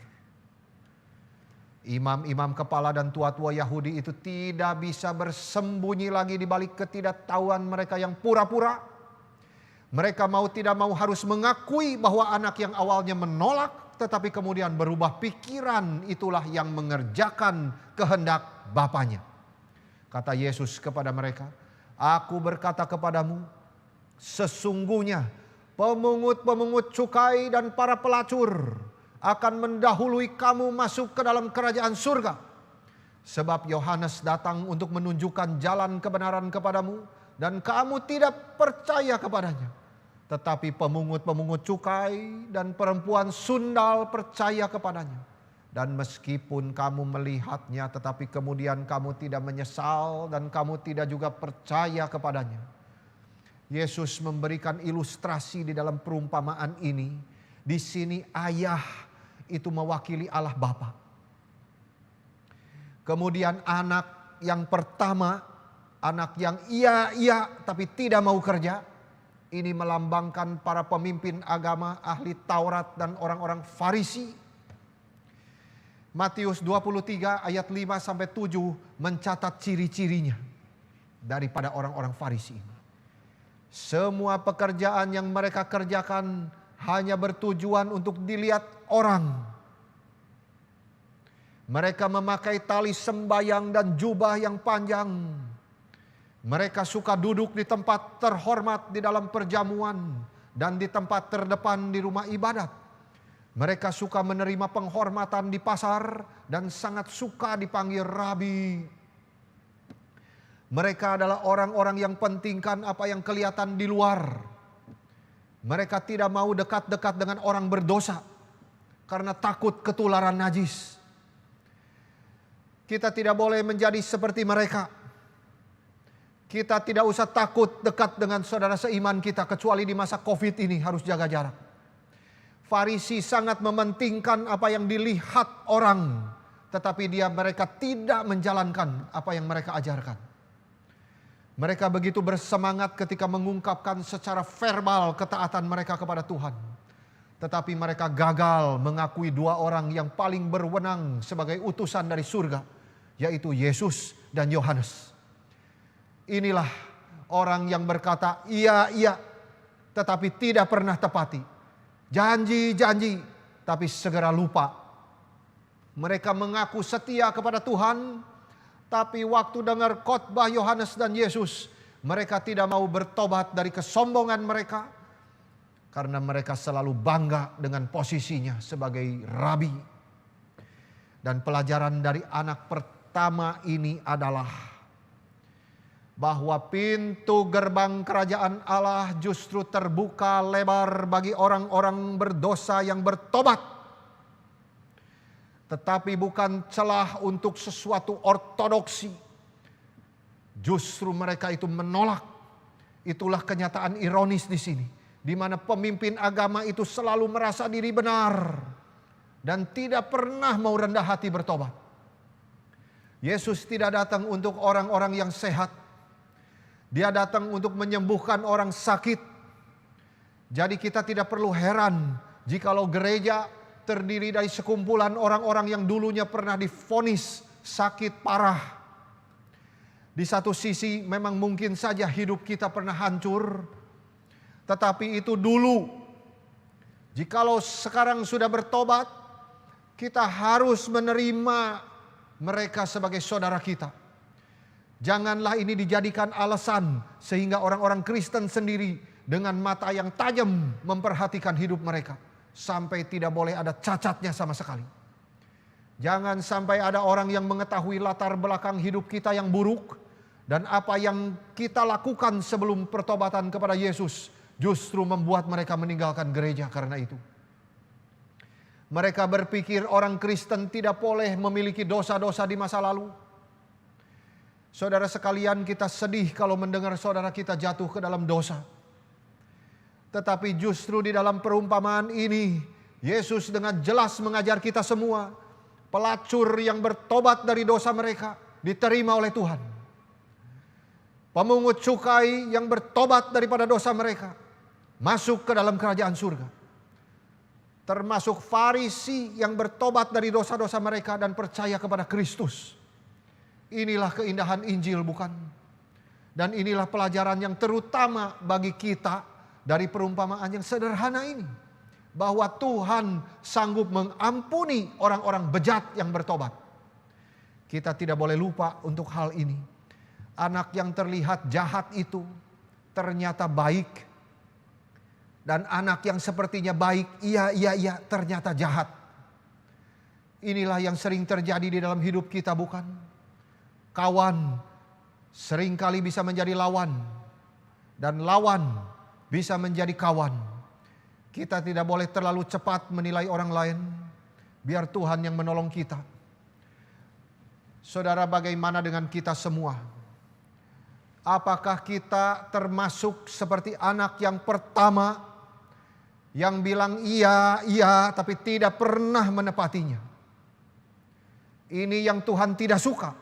Imam-imam kepala dan tua-tua Yahudi itu tidak bisa bersembunyi lagi di balik ketidaktahuan mereka yang pura-pura. Mereka mau tidak mau harus mengakui bahwa anak yang awalnya menolak tetapi kemudian berubah pikiran itulah yang mengerjakan kehendak Bapanya. Kata Yesus kepada mereka, aku berkata kepadamu, sesungguhnya pemungut-pemungut cukai dan para pelacur akan mendahului kamu masuk ke dalam kerajaan surga. Sebab Yohanes datang untuk menunjukkan jalan kebenaran kepadamu dan kamu tidak percaya kepadanya. Tetapi pemungut-pemungut cukai dan perempuan sundal percaya kepadanya. Dan meskipun kamu melihatnya tetapi kemudian kamu tidak menyesal dan kamu tidak juga percaya kepadanya. Yesus memberikan ilustrasi di dalam perumpamaan ini. Di sini ayah itu mewakili Allah Bapa. Kemudian anak yang pertama, anak yang iya tapi tidak mau kerja. Ini melambangkan para pemimpin agama, ahli Taurat dan orang-orang Farisi. Matius 23 ayat 5 sampai 7 mencatat ciri-cirinya daripada orang-orang Farisi ini. Semua pekerjaan yang mereka kerjakan hanya bertujuan untuk dilihat orang. Mereka memakai tali sembayang dan jubah yang panjang. Mereka suka duduk di tempat terhormat di dalam perjamuan dan di tempat terdepan di rumah ibadat. Mereka suka menerima penghormatan di pasar dan sangat suka dipanggil rabi. Mereka adalah orang-orang yang pentingkan apa yang kelihatan di luar. Mereka tidak mau dekat-dekat dengan orang berdosa karena takut ketularan najis. Kita tidak boleh menjadi seperti mereka. Kita tidak usah takut dekat dengan saudara seiman kita, kecuali di masa COVID ini harus jaga jarak. Farisi sangat mementingkan apa yang dilihat orang, tetapi mereka tidak menjalankan apa yang mereka ajarkan. Mereka begitu bersemangat ketika mengungkapkan secara verbal ketaatan mereka kepada Tuhan. Tetapi mereka gagal mengakui dua orang yang paling berwenang sebagai utusan dari surga, yaitu Yesus dan Yohanes. Inilah orang yang berkata iya, iya, tetapi tidak pernah tepati. Janji-janji, tapi segera lupa. Mereka mengaku setia kepada Tuhan, tapi waktu dengar khotbah Yohanes dan Yesus, mereka tidak mau bertobat dari kesombongan mereka, karena mereka selalu bangga dengan posisinya sebagai rabi. Dan pelajaran dari anak pertama ini adalah bahwa pintu gerbang kerajaan Allah justru terbuka lebar bagi orang-orang berdosa yang bertobat. Tetapi bukan celah untuk sesuatu ortodoksi. Justru mereka itu menolak. Itulah kenyataan ironis di sini, di mana pemimpin agama itu selalu merasa diri benar dan tidak pernah mau rendah hati bertobat. Yesus tidak datang untuk orang-orang yang sehat. Dia datang untuk menyembuhkan orang sakit. Jadi kita tidak perlu heran jikalau gereja terdiri dari sekumpulan orang-orang yang dulunya pernah divonis sakit parah. Di satu sisi memang mungkin saja hidup kita pernah hancur, tetapi itu dulu. Jikalau sekarang sudah bertobat, kita harus menerima mereka sebagai saudara kita. Janganlah ini dijadikan alasan sehingga orang-orang Kristen sendiri dengan mata yang tajam memperhatikan hidup mereka, sampai tidak boleh ada cacatnya sama sekali. Jangan sampai ada orang yang mengetahui latar belakang hidup kita yang buruk dan apa yang kita lakukan sebelum pertobatan kepada Yesus justru membuat mereka meninggalkan gereja karena itu. Mereka berpikir orang Kristen tidak boleh memiliki dosa-dosa di masa lalu. Saudara sekalian, kita sedih kalau mendengar saudara kita jatuh ke dalam dosa. Tetapi justru di dalam perumpamaan ini, Yesus dengan jelas mengajar kita semua, pelacur yang bertobat dari dosa mereka diterima oleh Tuhan. Pemungut cukai yang bertobat daripada dosa mereka masuk ke dalam kerajaan surga. Termasuk Farisi yang bertobat dari dosa-dosa mereka dan percaya kepada Kristus. Inilah keindahan Injil, bukan? Dan inilah pelajaran yang terutama bagi kita dari perumpamaan yang sederhana ini. Bahwa Tuhan sanggup mengampuni orang-orang bejat yang bertobat. Kita tidak boleh lupa untuk hal ini. Anak yang terlihat jahat itu ternyata baik. Dan anak yang sepertinya baik, iya, ternyata jahat. Inilah yang sering terjadi di dalam hidup kita, bukan? Kawan seringkali bisa menjadi lawan, dan lawan bisa menjadi kawan. Kita tidak boleh terlalu cepat menilai orang lain, biar Tuhan yang menolong kita. Saudara, bagaimana dengan kita semua? Apakah kita termasuk seperti anak yang pertama yang bilang iya, tapi tidak pernah menepatinya? Ini yang Tuhan tidak suka,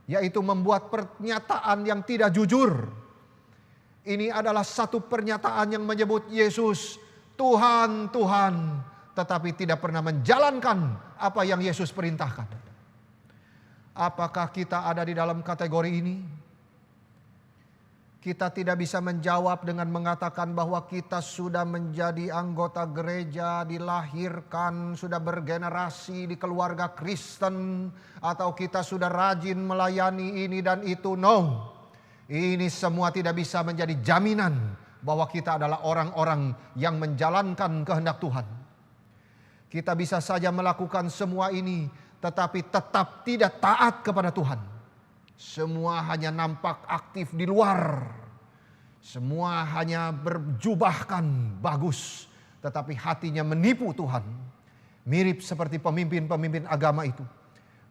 yaitu membuat pernyataan yang tidak jujur. Ini adalah satu pernyataan yang menyebut Yesus Tuhan, Tuhan, tetapi tidak pernah menjalankan apa yang Yesus perintahkan. Apakah kita ada di dalam kategori ini? Kita tidak bisa menjawab dengan mengatakan bahwa kita sudah menjadi anggota gereja, dilahirkan, sudah bergenerasi di keluarga Kristen, atau kita sudah rajin melayani ini dan itu. No, ini semua tidak bisa menjadi jaminan bahwa kita adalah orang-orang yang menjalankan kehendak Tuhan. Kita bisa saja melakukan semua ini, tetapi tetap tidak taat kepada Tuhan. Semua hanya nampak aktif di luar. Semua hanya berjubahkan bagus, tetapi hatinya menipu Tuhan. Mirip seperti pemimpin-pemimpin agama itu.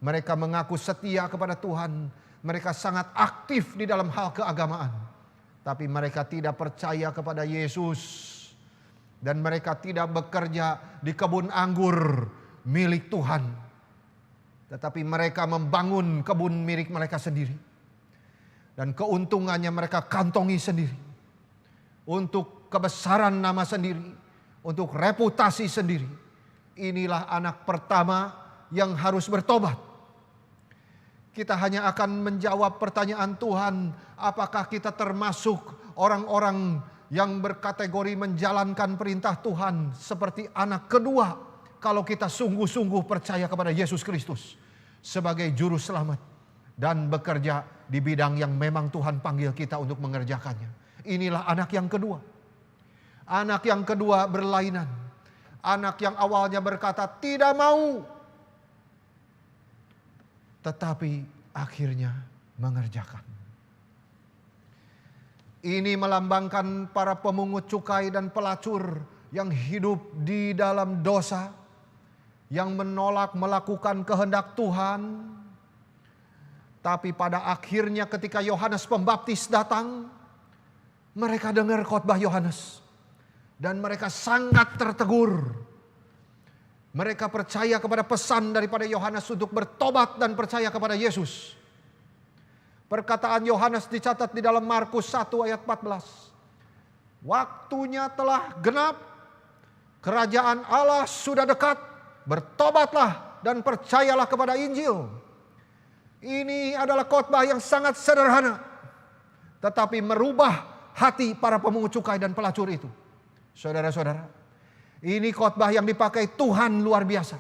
Mereka mengaku setia kepada Tuhan. Mereka sangat aktif di dalam hal keagamaan. Tapi mereka tidak percaya kepada Yesus. Dan mereka tidak bekerja di kebun anggur milik Tuhan. Tetapi mereka membangun kebun milik mereka sendiri. Dan keuntungannya mereka kantongi sendiri. Untuk kebesaran nama sendiri. Untuk reputasi sendiri. Inilah anak pertama yang harus bertobat. Kita hanya akan menjawab pertanyaan Tuhan. Apakah kita termasuk orang-orang yang berkategori menjalankan perintah Tuhan seperti anak kedua? Kalau kita sungguh-sungguh percaya kepada Yesus Kristus sebagai juru selamat dan bekerja di bidang yang memang Tuhan panggil kita untuk mengerjakannya. Inilah anak yang kedua. Anak yang kedua berlainan. Anak yang awalnya berkata tidak mau, tetapi akhirnya mengerjakan. Ini melambangkan para pemungut cukai dan pelacur yang hidup di dalam dosa, yang menolak melakukan kehendak Tuhan. Tapi pada akhirnya ketika Yohanes Pembaptis datang, mereka dengar khotbah Yohanes. Dan mereka sangat tertegur. Mereka percaya kepada pesan daripada Yohanes untuk bertobat dan percaya kepada Yesus. Perkataan Yohanes dicatat di dalam Markus 1 ayat 14. Waktunya telah genap, kerajaan Allah sudah dekat. Bertobatlah dan percayalah kepada Injil. Ini adalah khotbah yang sangat sederhana, tetapi merubah hati para pemungut cukai dan pelacur itu. Saudara-saudara, ini khotbah yang dipakai Tuhan luar biasa,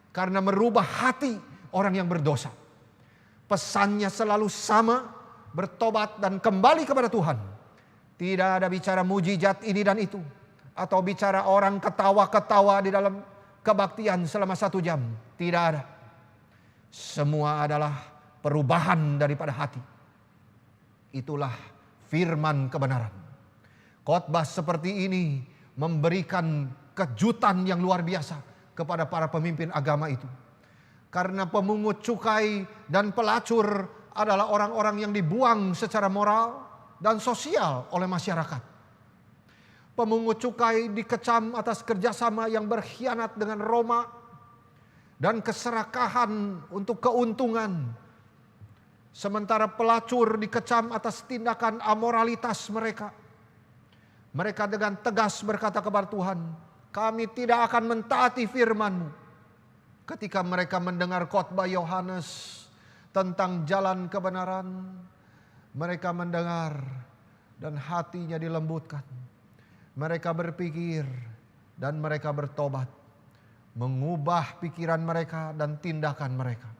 karena merubah hati orang yang berdosa. Pesannya selalu sama, bertobat dan kembali kepada Tuhan. Tidak ada bicara mujizat ini dan itu, atau bicara orang ketawa-ketawa di dalam kebaktian selama 1 jam. Tidak ada. Semua adalah perubahan daripada hati. Itulah firman kebenaran. Khotbah seperti ini memberikan kejutan yang luar biasa kepada para pemimpin agama itu. Karena pemungut cukai dan pelacur adalah orang-orang yang dibuang secara moral dan sosial oleh masyarakat. Pemungut cukai dikecam atas kerjasama yang berkhianat dengan Roma dan keserakahan untuk keuntungan. Sementara pelacur dikecam atas tindakan amoralitas mereka. Mereka dengan tegas berkata kepada Tuhan, kami tidak akan mentaati firman-Mu. Ketika mereka mendengar khotbah Yohanes tentang jalan kebenaran, mereka mendengar dan hatinya dilembutkan. Mereka berpikir dan mereka bertobat, mengubah pikiran mereka dan tindakan mereka.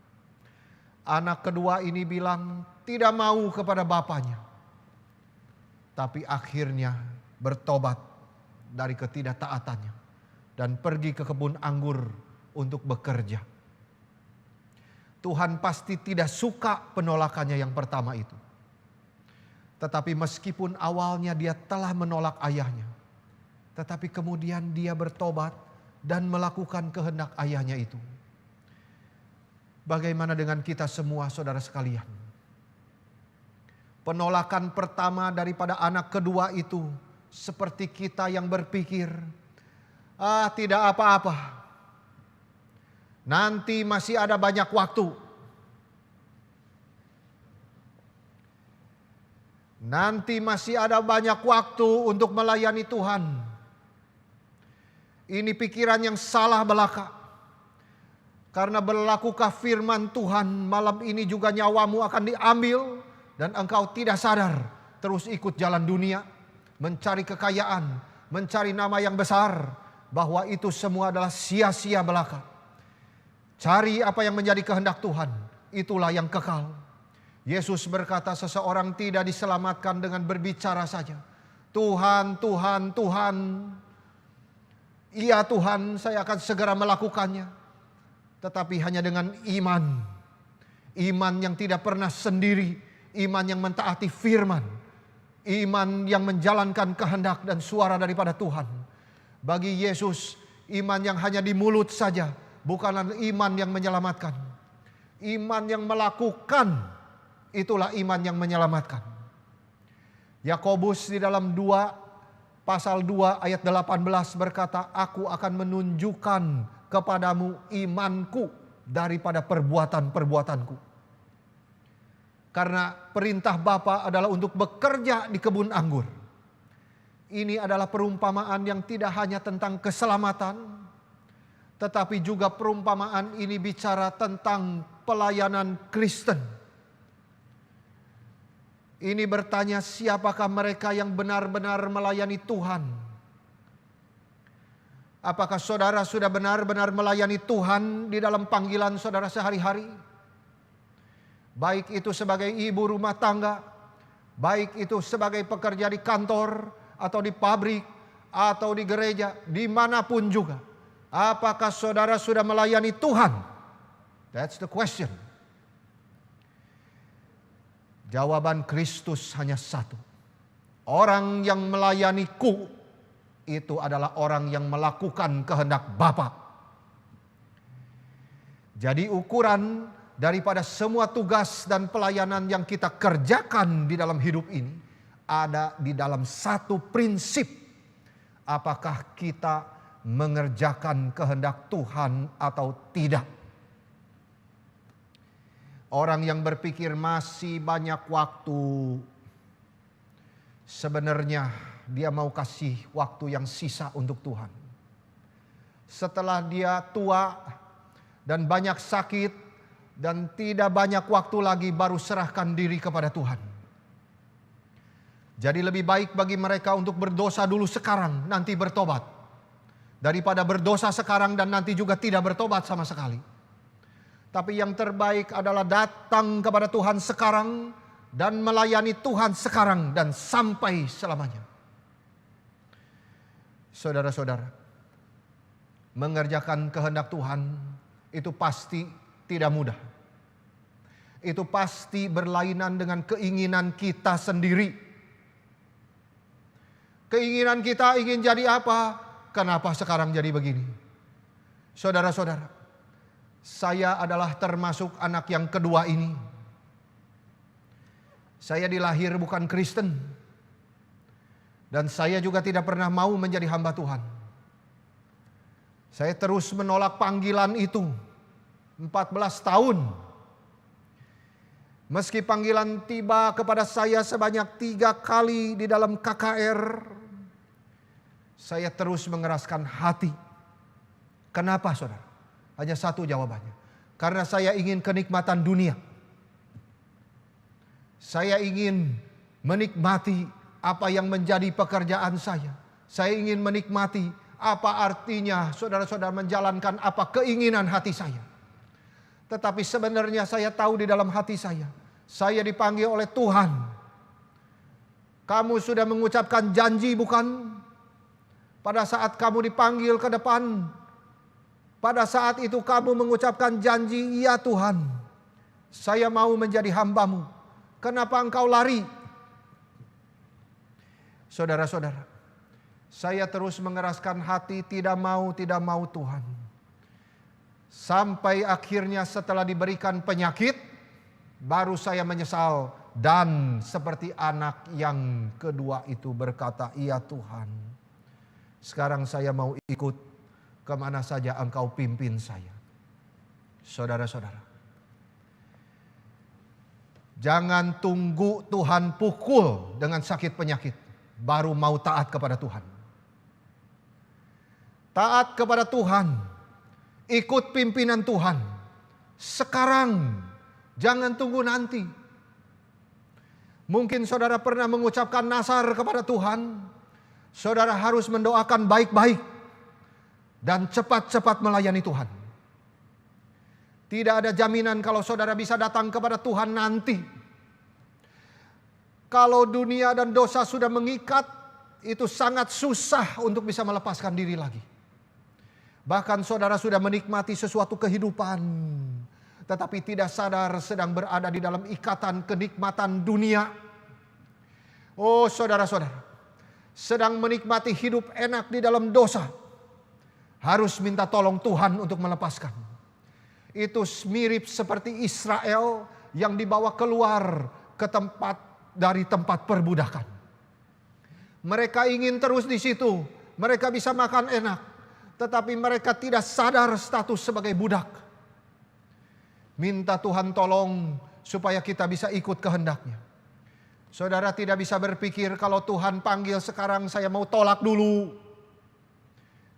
Anak kedua ini bilang tidak mau kepada bapaknya, tapi akhirnya bertobat dari ketidaktaatannya dan pergi ke kebun anggur untuk bekerja. Tuhan pasti tidak suka penolakannya yang pertama itu. Tetapi meskipun awalnya dia telah menolak ayahnya, tetapi kemudian dia bertobat dan melakukan kehendak ayahnya itu. Bagaimana dengan kita semua, saudara sekalian? Penolakan pertama daripada anak kedua itu seperti kita yang berpikir, tidak apa-apa, nanti masih ada banyak waktu. Nanti masih ada banyak waktu untuk melayani Tuhan. Ini pikiran yang salah belaka. Karena berlakukah firman Tuhan, malam ini juga nyawamu akan diambil dan engkau tidak sadar terus ikut jalan dunia, mencari kekayaan, mencari nama yang besar, bahwa itu semua adalah sia-sia belaka. Cari apa yang menjadi kehendak Tuhan, itulah yang kekal. Yesus berkata, seseorang tidak diselamatkan dengan berbicara saja, Tuhan, Tuhan, Tuhan. Iya Tuhan, saya akan segera melakukannya. Tetapi hanya dengan iman. Iman yang tidak pernah sendiri. Iman yang mentaati firman. Iman yang menjalankan kehendak dan suara daripada Tuhan. Bagi Yesus, iman yang hanya di mulut saja bukanlah iman yang menyelamatkan. Iman yang melakukan, itulah iman yang menyelamatkan. Yakobus di dalam pasal 2 ayat 18 berkata, aku akan menunjukkan kepadamu imanku daripada perbuatan-perbuatanku. Karena perintah Bapa adalah untuk bekerja di kebun anggur. Ini adalah perumpamaan yang tidak hanya tentang keselamatan, tetapi juga perumpamaan ini bicara tentang pelayanan Kristen. Ini bertanya, siapakah mereka yang benar-benar melayani Tuhan? Apakah saudara sudah benar-benar melayani Tuhan di dalam panggilan saudara sehari-hari? Baik itu sebagai ibu rumah tangga, baik itu sebagai pekerja di kantor, atau di pabrik, atau di gereja, dimanapun juga. Apakah saudara sudah melayani Tuhan? That's the question. Jawaban Kristus hanya satu. Orang yang melayaniku itu adalah orang yang melakukan kehendak Bapa. Jadi ukuran daripada semua tugas dan pelayanan yang kita kerjakan di dalam hidup ini ada di dalam satu prinsip. Apakah kita mengerjakan kehendak Tuhan atau tidak? Orang yang berpikir masih banyak waktu, sebenarnya dia mau kasih waktu yang sisa untuk Tuhan. Setelah dia tua dan banyak sakit dan tidak banyak waktu lagi, baru serahkan diri kepada Tuhan. Jadi lebih baik bagi mereka untuk berdosa dulu sekarang, nanti bertobat, daripada berdosa sekarang dan nanti juga tidak bertobat sama sekali. Tapi yang terbaik adalah datang kepada Tuhan sekarang dan melayani Tuhan sekarang dan sampai selamanya. Saudara-saudara, mengerjakan kehendak Tuhan itu pasti tidak mudah. Itu pasti berlainan dengan keinginan kita sendiri. Keinginan kita ingin jadi apa? Kenapa sekarang jadi begini? Saudara-saudara, saya adalah termasuk anak yang kedua ini. Saya dilahir bukan Kristen. Dan saya juga tidak pernah mau menjadi hamba Tuhan. Saya terus menolak panggilan itu 14 tahun. Meski panggilan tiba kepada saya sebanyak 3 kali di dalam KKR, saya terus mengeraskan hati. Kenapa saudara? Hanya satu jawabannya. Karena saya ingin kenikmatan dunia. Saya ingin menikmati apa yang menjadi pekerjaan saya. Saya ingin menikmati apa artinya saudara-saudara menjalankan apa keinginan hati saya. Tetapi sebenarnya saya tahu di dalam hati saya dipanggil oleh Tuhan. Kamu sudah mengucapkan janji bukan? Pada saat kamu dipanggil ke depan, pada saat itu kamu mengucapkan janji, iya Tuhan, saya mau menjadi hamba-Mu. Kenapa engkau lari? Saudara-saudara, saya terus mengeraskan hati, tidak mau Tuhan. Sampai akhirnya setelah diberikan penyakit, baru saya menyesal. Dan seperti anak yang kedua itu berkata, iya Tuhan, sekarang saya mau ikut kemana saja engkau pimpin saya. Saudara-saudara, jangan tunggu Tuhan pukul dengan sakit penyakit baru mau taat kepada Tuhan. Taat kepada Tuhan, ikut pimpinan Tuhan sekarang, jangan tunggu nanti. Mungkin saudara pernah mengucapkan nazar kepada Tuhan. Saudara harus mendoakan baik-baik dan cepat-cepat melayani Tuhan. Tidak ada jaminan kalau saudara bisa datang kepada Tuhan nanti. Kalau dunia dan dosa sudah mengikat, itu sangat susah untuk bisa melepaskan diri lagi. Bahkan saudara sudah menikmati sesuatu kehidupan, tetapi tidak sadar sedang berada di dalam ikatan kenikmatan dunia. Oh saudara-saudara, sedang menikmati hidup enak di dalam dosa, harus minta tolong Tuhan untuk melepaskan. Itu mirip seperti Israel yang dibawa keluar ke dari tempat perbudakan. Mereka ingin terus di situ, mereka bisa makan enak, tetapi mereka tidak sadar status sebagai budak. Minta Tuhan tolong supaya kita bisa ikut kehendaknya. Saudara tidak bisa berpikir kalau Tuhan panggil sekarang saya mau tolak dulu.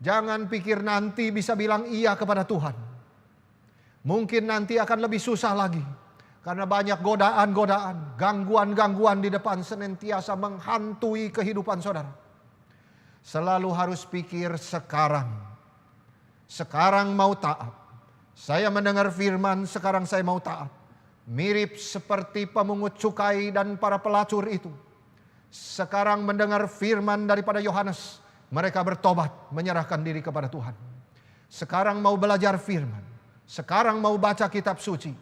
Jangan pikir nanti bisa bilang iya kepada Tuhan. Mungkin nanti akan lebih susah lagi. Karena banyak godaan-godaan, gangguan-gangguan di depan senantiasa menghantui kehidupan saudara. Selalu harus pikir sekarang. Sekarang mau taat. Saya mendengar firman, sekarang saya mau taat. Mirip seperti pemungut cukai dan para pelacur itu. Sekarang mendengar firman daripada Yohanes, mereka bertobat, menyerahkan diri kepada Tuhan. Sekarang mau belajar firman. Sekarang mau baca kitab suci.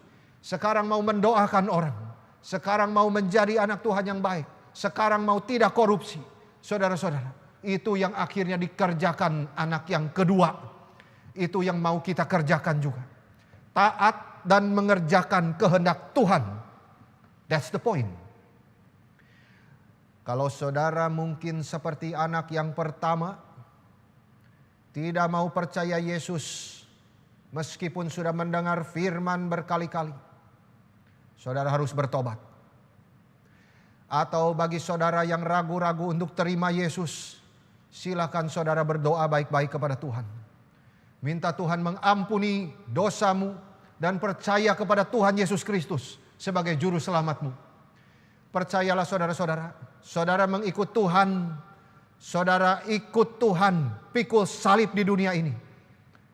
Sekarang mau mendoakan orang. Sekarang mau menjadi anak Tuhan yang baik. Sekarang mau tidak korupsi. Saudara-saudara, itu yang akhirnya dikerjakan anak yang kedua. Itu yang mau kita kerjakan juga. Taat dan mengerjakan kehendak Tuhan. That's the point. Kalau saudara mungkin seperti anak yang pertama, tidak mau percaya Yesus meskipun sudah mendengar firman berkali-kali, saudara harus bertobat. Atau bagi saudara yang ragu-ragu untuk terima Yesus, silakan saudara berdoa baik-baik kepada Tuhan. Minta Tuhan mengampuni dosamu dan percaya kepada Tuhan Yesus Kristus sebagai juru selamatmu. Percayalah saudara-saudara, saudara mengikut Tuhan, saudara ikut Tuhan, pikul salib di dunia ini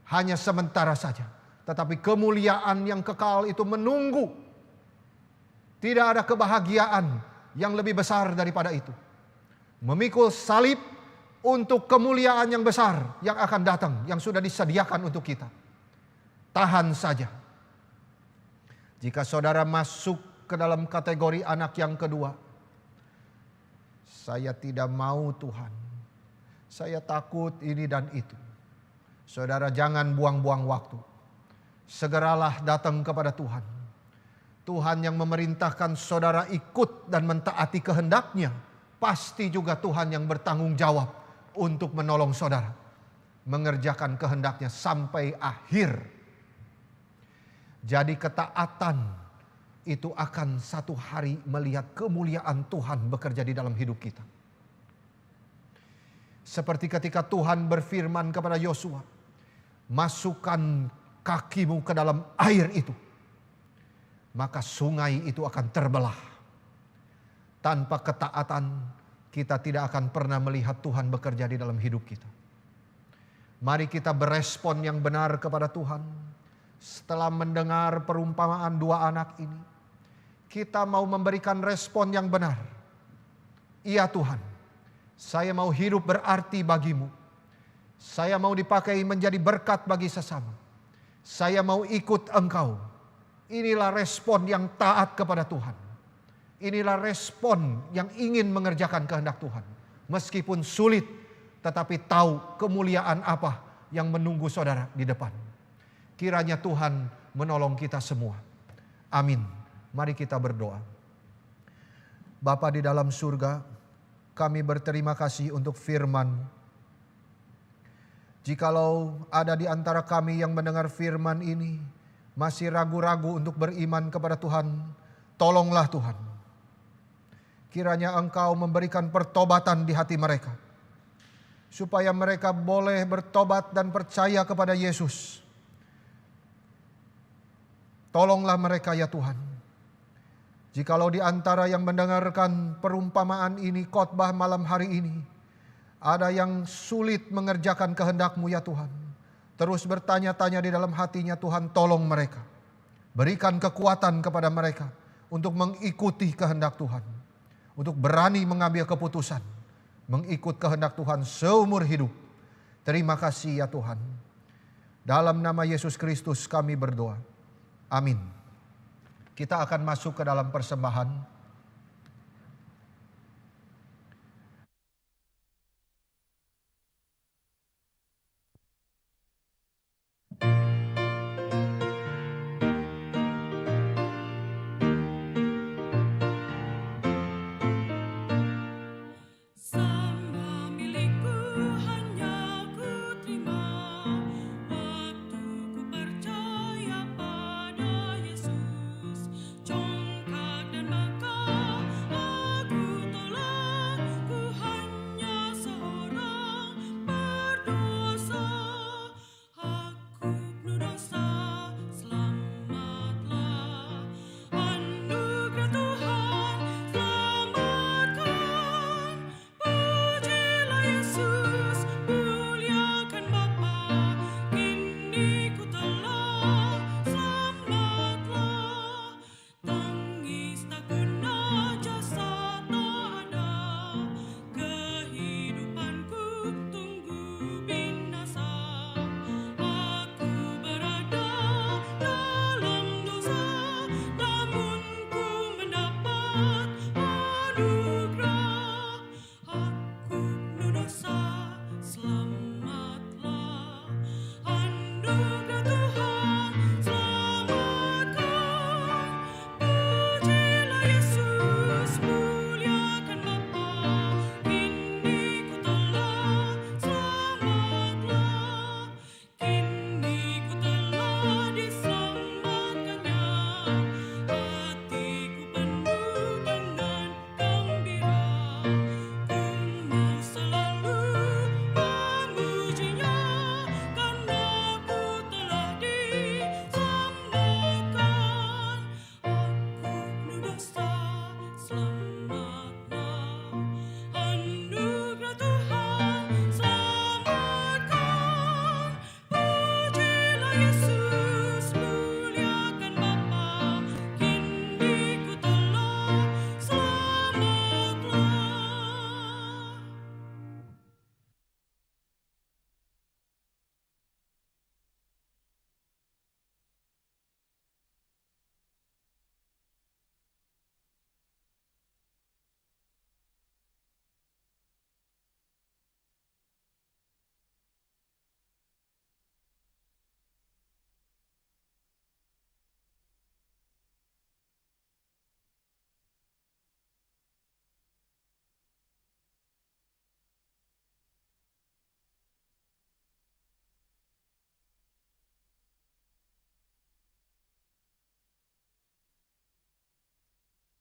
hanya sementara saja. Tetapi kemuliaan yang kekal itu menunggu. Tidak ada kebahagiaan yang lebih besar daripada itu. Memikul salib untuk kemuliaan yang besar yang akan datang, yang sudah disediakan untuk kita. Tahan saja. Jika saudara masuk ke dalam kategori anak yang kedua, saya tidak mau Tuhan, saya takut ini dan itu. Saudara jangan buang-buang waktu. Segeralah datang kepada Tuhan. Tuhan yang memerintahkan saudara ikut dan mentaati kehendaknya, pasti juga Tuhan yang bertanggung jawab untuk menolong saudara mengerjakan kehendaknya sampai akhir. Jadi ketaatan itu akan satu hari melihat kemuliaan Tuhan bekerja di dalam hidup kita. Seperti ketika Tuhan berfirman kepada Yosua, masukkan kakimu ke dalam air itu, maka sungai itu akan terbelah. Tanpa ketaatan, kita tidak akan pernah melihat Tuhan bekerja di dalam hidup kita. Mari kita berespon yang benar kepada Tuhan. Setelah mendengar perumpamaan dua anak ini, kita mau memberikan respon yang benar. Iya Tuhan, saya mau hidup berarti bagimu. Saya mau dipakai menjadi berkat bagi sesama. Saya mau ikut Engkau. Inilah respon yang taat kepada Tuhan. Inilah respon yang ingin mengerjakan kehendak Tuhan. Meskipun sulit, tetapi tahu kemuliaan apa yang menunggu saudara di depan. Kiranya Tuhan menolong kita semua. Amin. Mari kita berdoa. Bapa di dalam surga, kami berterima kasih untuk firman-Mu. Jikalau ada di antara kami yang mendengar firman ini, masih ragu-ragu untuk beriman kepada Tuhan, tolonglah Tuhan. Kiranya Engkau memberikan pertobatan di hati mereka, supaya mereka boleh bertobat dan percaya kepada Yesus. Tolonglah mereka ya Tuhan. Jikalau di antara yang mendengarkan perumpamaan ini, khotbah malam hari ini, ada yang sulit mengerjakan kehendak-Mu ya Tuhan, terus bertanya-tanya di dalam hatinya, Tuhan tolong mereka. Berikan kekuatan kepada mereka untuk mengikuti kehendak Tuhan, untuk berani mengambil keputusan, mengikut kehendak Tuhan seumur hidup. Terima kasih ya Tuhan. Dalam nama Yesus Kristus kami berdoa. Amin. Kita akan masuk ke dalam persembahan.